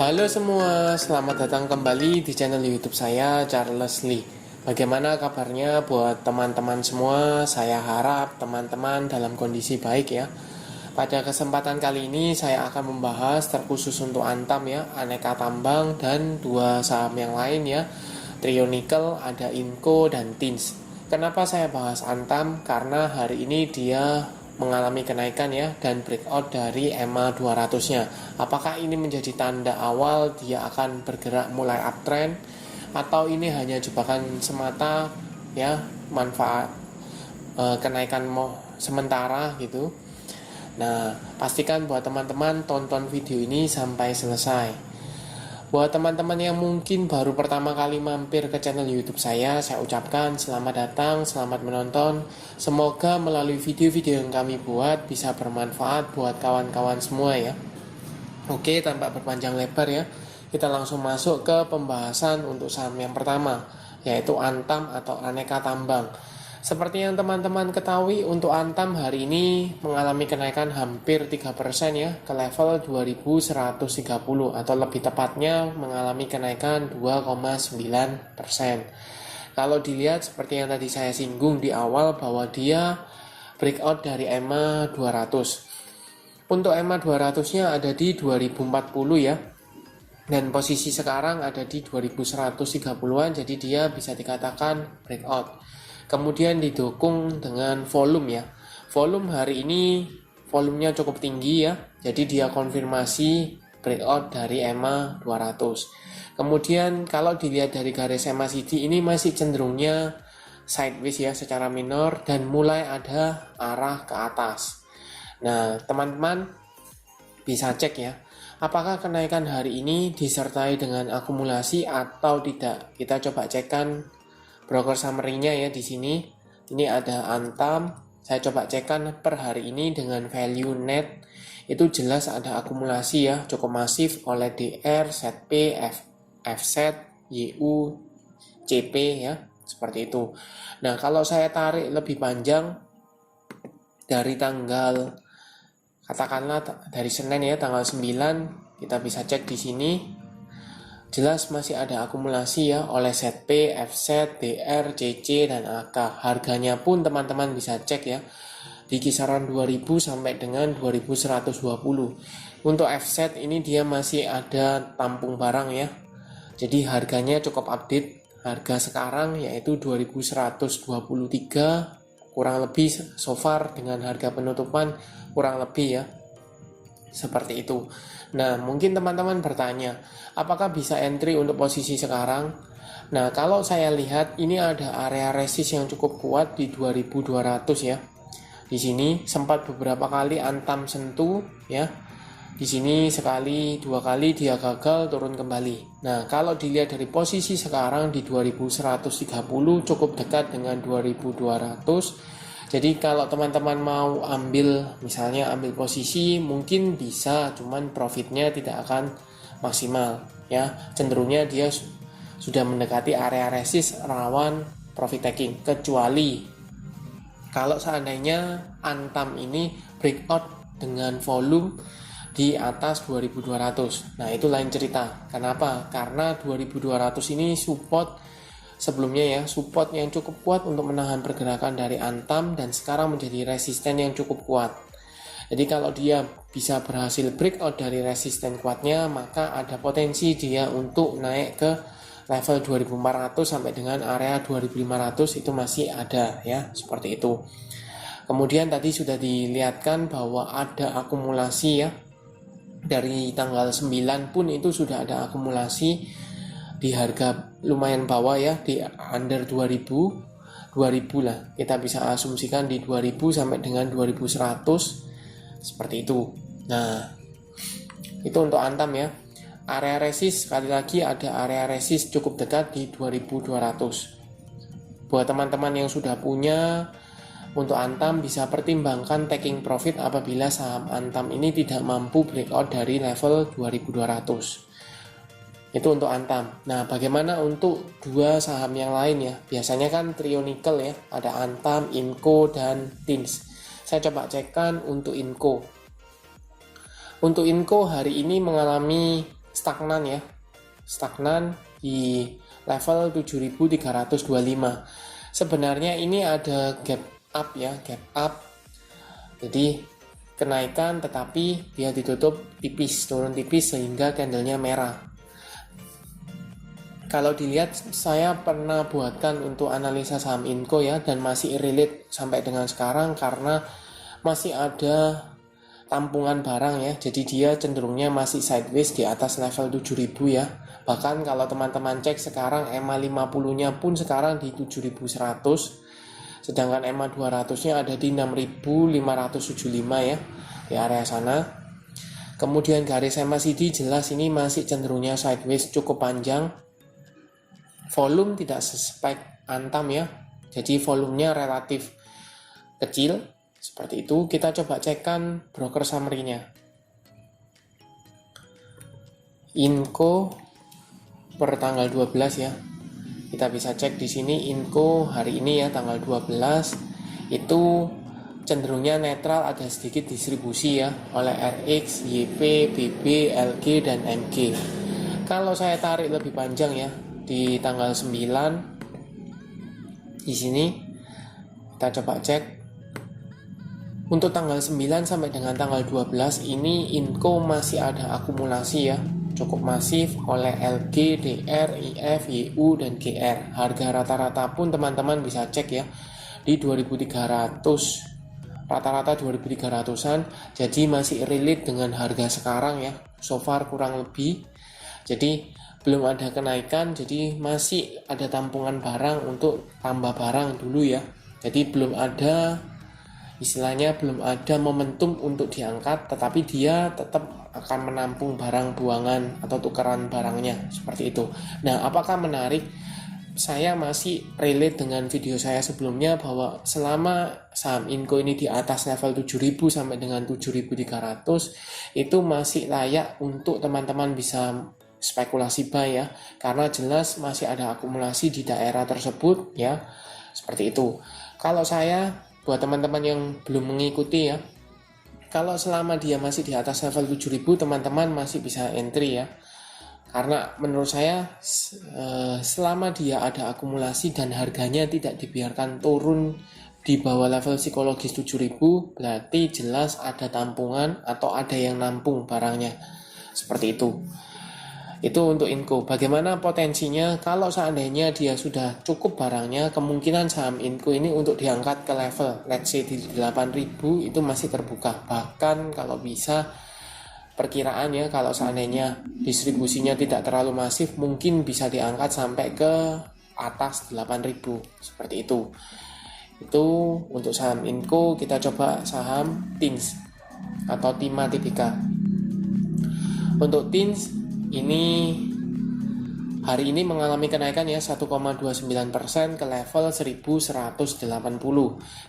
Halo semua, selamat datang kembali di channel YouTube saya, Charles Lee. Bagaimana kabarnya buat teman-teman semua? Saya harap teman-teman dalam kondisi baik ya. Pada kesempatan kali ini saya akan membahas terkhusus untuk Antam ya, Aneka Tambang dan dua saham yang lain ya, Trio Nikel, ada Inco dan Tins. Kenapa saya bahas Antam? Karena hari ini dia mengalami kenaikan ya dan breakout dari EMA 200-nya. Apakah ini menjadi tanda awal dia akan bergerak mulai uptrend atau ini hanya jebakan semata ya, manfaat kenaikan sementara gitu. Nah, pastikan buat teman-teman tonton video ini sampai selesai. Buat teman-teman yang mungkin baru pertama kali mampir ke channel YouTube saya ucapkan selamat datang, selamat menonton. Semoga melalui video-video yang kami buat bisa bermanfaat buat kawan-kawan semua ya. Oke, tanpa berpanjang lebar ya, kita langsung masuk ke pembahasan untuk saham yang pertama, yaitu Antam atau Aneka Tambang. Seperti yang teman-teman ketahui, untuk Antam hari ini mengalami kenaikan hampir 3% ya, ke level 2130 atau lebih tepatnya mengalami kenaikan 2,9%. Kalau dilihat seperti yang tadi saya singgung di awal bahwa dia breakout dari EMA 200. Untuk EMA 200-nya ada di 2040 ya. Dan posisi sekarang ada di 2130-an, jadi dia bisa dikatakan breakout. Kemudian didukung dengan volume ya. Volume hari ini volumenya cukup tinggi ya. Jadi dia konfirmasi breakout dari EMA 200. Kemudian kalau dilihat dari garis MACD ini masih cenderungnya sideways ya secara minor dan mulai ada arah ke atas. Nah, teman-teman bisa cek ya, apakah kenaikan hari ini disertai dengan akumulasi atau tidak. Kita coba cekkan broker summary-nya ya di sini. Ini ada Antam. Saya coba cekkan per hari ini dengan value net. Itu jelas ada akumulasi ya, cukup masif oleh DR, ZP, FZ, YU, CP ya, seperti itu. Nah, kalau saya tarik lebih panjang dari tanggal katakanlah dari Senin ya, tanggal 9, kita bisa cek di sini. Jelas masih ada akumulasi ya oleh ZP, FZ, DR, CC, dan AK. Harganya pun teman-teman bisa cek ya di kisaran 2000 sampai dengan 2120. Untuk FZ ini dia masih ada tampung barang ya. Jadi harganya cukup update. Harga sekarang yaitu 2123 kurang lebih so far dengan harga penutupan kurang lebih ya. Seperti itu. Nah, mungkin teman-teman bertanya, apakah bisa entry untuk posisi sekarang? Nah, kalau saya lihat ini ada area resist yang cukup kuat di 2200 ya. Di sini sempat beberapa kali Antam sentuh ya. Di sini sekali, dua kali dia gagal turun kembali. Nah, kalau dilihat dari posisi sekarang di 2130 cukup dekat dengan 2200. Jadi kalau teman-teman mau misalnya ambil posisi mungkin bisa, cuman profitnya tidak akan maksimal ya. Cenderungnya dia sudah mendekati area resist rawan profit taking, kecuali kalau seandainya Antam ini breakout dengan volume di atas 2200. Nah, itu lain cerita. Kenapa? Karena 2200 ini support sebelumnya ya, support yang cukup kuat untuk menahan pergerakan dari Antam dan sekarang menjadi resisten yang cukup kuat. Jadi kalau dia bisa berhasil breakout dari resisten kuatnya, maka ada potensi dia untuk naik ke level 2400 sampai dengan area 2500 itu masih ada ya, seperti itu. Kemudian tadi sudah dilihatkan bahwa ada akumulasi ya. Dari tanggal 9 pun itu sudah ada akumulasi di harga lumayan bawah ya, di under 2000 lah, kita bisa asumsikan di 2000 sampai dengan 2100 seperti itu. Nah, itu untuk Antam ya. Area resist sekali lagi ada area resist cukup dekat di 2200. Buat teman-teman yang sudah punya untuk Antam bisa pertimbangkan taking profit apabila saham Antam ini tidak mampu breakout dari level 2200. Itu untuk Antam. Nah, bagaimana untuk dua saham yang lain ya? Biasanya kan Trio Nikel ya, ada Antam, Inco, dan Tins. Saya coba cekkan untuk Inco. Untuk Inco hari ini mengalami stagnan ya. Stagnan di level 7.325. Sebenarnya ini ada gap up ya, gap up. Jadi kenaikan tetapi dia ditutup tipis, turun tipis sehingga candlenya merah. Kalau dilihat, saya pernah buatkan untuk analisa saham Inco ya, dan masih relate sampai dengan sekarang karena masih ada tampungan barang ya. Jadi dia cenderungnya masih sideways di atas level 7.000 ya. Bahkan kalau teman-teman cek sekarang EMA 50-nya pun sekarang di 7.100. Sedangkan EMA 200-nya ada di 6.575 ya, di area sana. Kemudian garis MACD jelas ini masih cenderungnya sideways cukup panjang. Volume tidak sespek Antam ya, jadi volumenya relatif kecil. Seperti itu. Kita coba cekkan broker summary-nya. Inco per tanggal 12 ya. Kita bisa cek di sini Inco hari ini ya tanggal 12 itu cenderungnya netral, ada sedikit distribusi ya oleh RX, YP, BB, LG dan MG. Kalau saya tarik lebih panjang ya di tanggal 9 di sini kita coba cek. Untuk tanggal 9 sampai dengan tanggal 12 ini Inco masih ada akumulasi ya, cukup masif oleh LG, DR, IF, YU, dan GR. Harga rata-rata pun teman-teman bisa cek ya di 2.300, rata-rata 2.300an. Jadi masih relate dengan harga sekarang ya, so far kurang lebih. Jadi belum ada kenaikan, jadi masih ada tampungan barang untuk tambah barang dulu ya. Jadi belum ada, istilahnya belum ada momentum untuk diangkat, tetapi dia tetap akan menampung barang buangan atau tukaran barangnya seperti itu. Nah, apakah menarik? Saya masih relate dengan video saya sebelumnya bahwa selama saham Inco ini di atas level 7.000 sampai dengan 7.300 itu masih layak untuk teman-teman bisa spekulasi buy ya, karena jelas masih ada akumulasi di daerah tersebut ya, seperti itu. Kalau saya, buat teman-teman yang belum mengikuti ya, kalau selama dia masih di atas level 7.000 teman-teman masih bisa entry ya, karena menurut saya selama dia ada akumulasi dan harganya tidak dibiarkan turun di bawah level psikologis 7.000, berarti jelas ada tampungan atau ada yang nampung barangnya, seperti itu. Itu untuk Inco. Bagaimana potensinya? Kalau seandainya dia sudah cukup barangnya, kemungkinan saham Inco ini untuk diangkat ke level let's say di 8.000 itu masih terbuka. Bahkan kalau bisa, perkiraan ya, kalau seandainya distribusinya tidak terlalu masif, mungkin bisa diangkat sampai ke atas 8.000 seperti itu. Itu untuk saham Inco. Kita coba saham TINS atau Timah Tbk. Untuk TINS ini hari ini mengalami kenaikan ya 1,29% ke level 1180.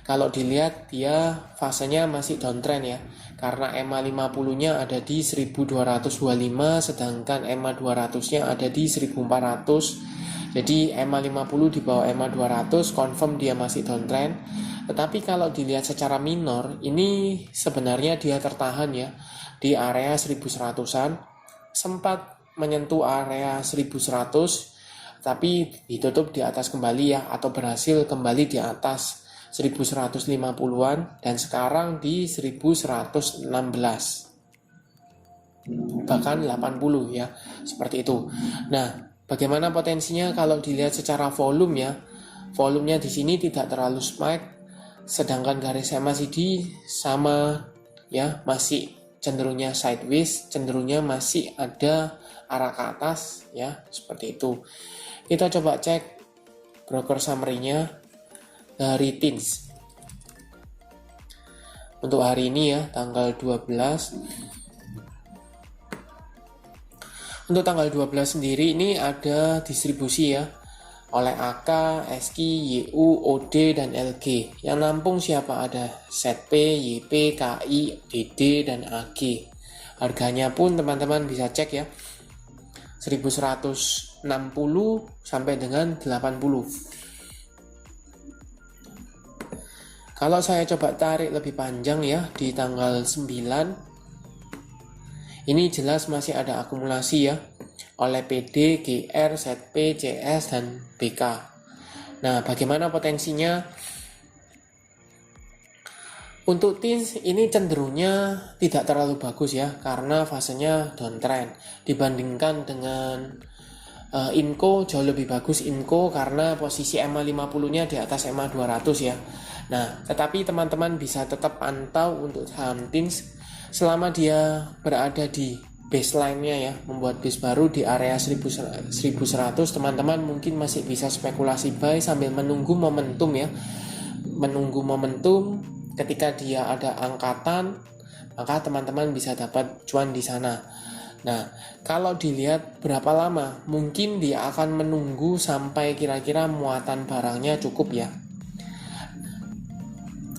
Kalau dilihat dia fasenya masih downtrend ya, karena EMA 50-nya ada di 1225 sedangkan EMA 200-nya ada di 1400. Jadi EMA 50 di bawah EMA 200, confirm dia masih downtrend. Tetapi kalau dilihat secara minor, ini sebenarnya dia tertahan ya di area 1100-an. Sempat menyentuh area 1100 tapi ditutup di atas kembali ya, atau berhasil kembali di atas 1150-an dan sekarang di 1116 bahkan 80 ya, seperti itu. Nah, bagaimana potensinya? Kalau dilihat secara volume ya, volumenya di sini tidak terlalu spike, sedangkan garis MACD sama ya, masih cenderungnya sideways, cenderungnya masih ada arah ke atas ya, seperti itu. Kita coba cek broker summary-nya dari TINS untuk hari ini ya, tanggal 12. Untuk tanggal 12 sendiri ini ada distribusi ya oleh AK, SQ, YU, OD, dan LG. Yang nampung siapa? Ada ZP, YP, KI, DD, dan AG. Harganya pun teman-teman bisa cek ya, 1160 sampai dengan 80. Kalau saya coba tarik lebih panjang ya di tanggal 9, Ini jelas masih ada akumulasi ya oleh PD, GR, ZP, CS, dan BK. Nah, bagaimana potensinya? Untuk TINS ini cenderungnya tidak terlalu bagus ya, karena fasenya downtrend. Dibandingkan dengan INCO jauh lebih bagus INCO karena posisi EMA 50-nya di atas EMA 200 ya. Nah, tetapi teman-teman bisa tetap pantau untuk saham TINS selama dia berada di baseline-nya ya, membuat base baru di area 1100, teman-teman mungkin masih bisa spekulasi buy sambil menunggu momentum ya. Menunggu momentum ketika dia ada angkatan, maka teman-teman bisa dapat cuan di sana. Nah, kalau dilihat berapa lama, mungkin dia akan menunggu sampai kira-kira muatan barangnya cukup ya.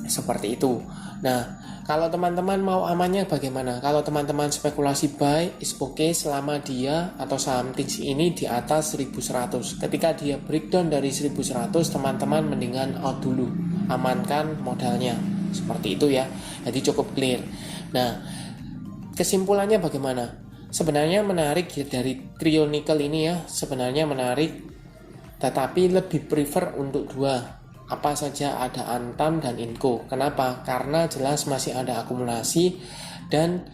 Seperti itu. Nah, kalau teman-teman mau amannya bagaimana? Kalau teman-teman spekulasi buy, is okay selama dia atau saham TINS ini di atas 1100. Ketika dia breakdown dari 1100, teman-teman mendingan out dulu. Amankan modalnya. Seperti itu ya. Jadi cukup clear. Nah, kesimpulannya bagaimana? Sebenarnya menarik ya, dari trio nikel ini ya, sebenarnya menarik, tetapi lebih prefer untuk dua. Apa saja, ada Antam dan Inco. Kenapa? Karena jelas masih ada akumulasi, dan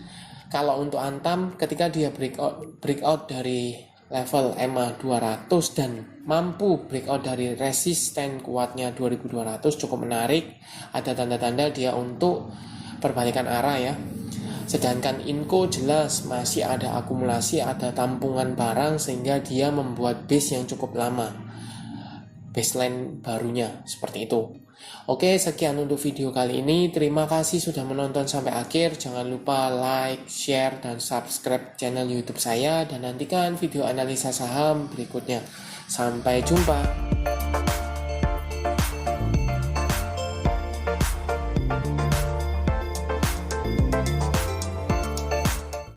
kalau untuk Antam ketika dia breakout dari level EMA 200 dan mampu breakout dari resisten kuatnya 2200, cukup menarik. Ada tanda-tanda dia untuk perbalikan arah ya. Sedangkan Inco jelas masih ada akumulasi, ada tampungan barang sehingga dia membuat base yang cukup lama, baseline barunya seperti itu. Oke, sekian untuk video kali ini. Terima kasih sudah menonton sampai akhir. Jangan lupa like, share, dan subscribe channel YouTube saya, dan nantikan video analisa saham berikutnya. Sampai jumpa.